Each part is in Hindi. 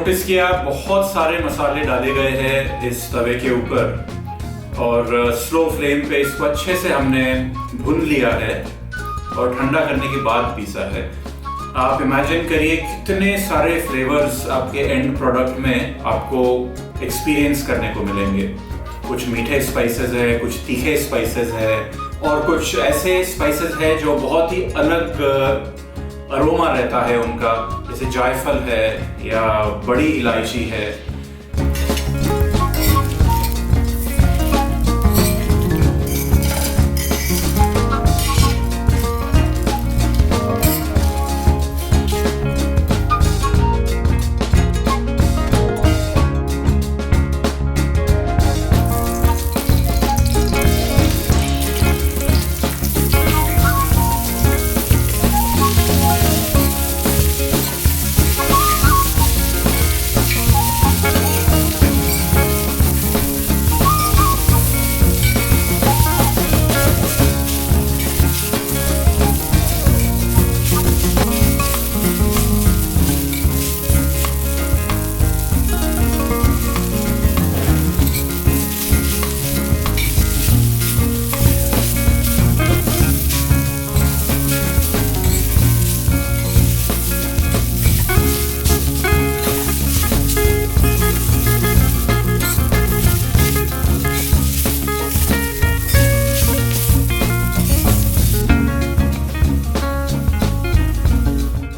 नोटिस किया बहुत सारे मसाले डाले गए हैं इस तवे के ऊपर और स्लो फ्लेम पे इसको अच्छे से हमने भून लिया है और ठंडा करने के बाद पीसा है। आप इमेजिन करिए कितने सारे फ्लेवर्स आपके एंड प्रोडक्ट में आपको एक्सपीरियंस करने को मिलेंगे। कुछ मीठे स्पाइसेस है, कुछ तीखे स्पाइसेस है और कुछ ऐसे स्पाइसेस है जो बहुत ही अलग अरोमा रहता है उनका, जैसे जायफल है या बड़ी इलायची है।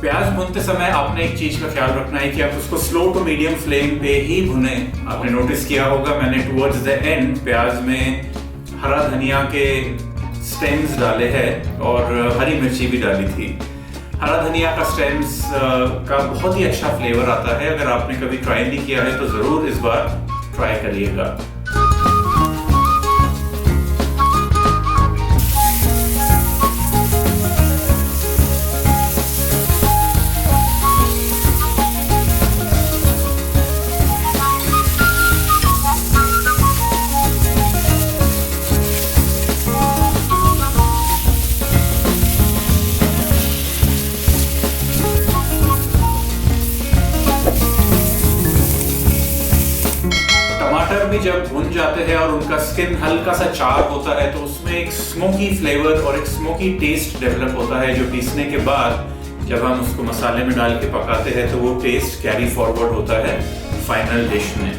प्याज भूनते समय आपने एक चीज का ख्याल रखना है कि आप उसको स्लो टू मीडियम फ्लेम पे ही भुने। आपने नोटिस किया होगा मैंने टुवर्ड्स द एंड प्याज में हरा धनिया के स्टेम्स डाले हैं और हरी मिर्ची भी डाली थी। हरा धनिया का स्टेम्स का बहुत ही अच्छा फ्लेवर आता है। अगर आपने कभी ट्राई नहीं किया है तो जरूर इस बार ट्राई करिएगा। टमाटर भी जब भुन जाते हैं और उनका स्किन हल्का सा चार होता है तो उसमें एक स्मोकी फ्लेवर और एक स्मोकी टेस्ट डेवलप होता है, जो पीसने के बाद जब हम उसको मसाले में डाल के पकाते हैं तो वो टेस्ट कैरी फॉरवर्ड होता है फाइनल डिश में।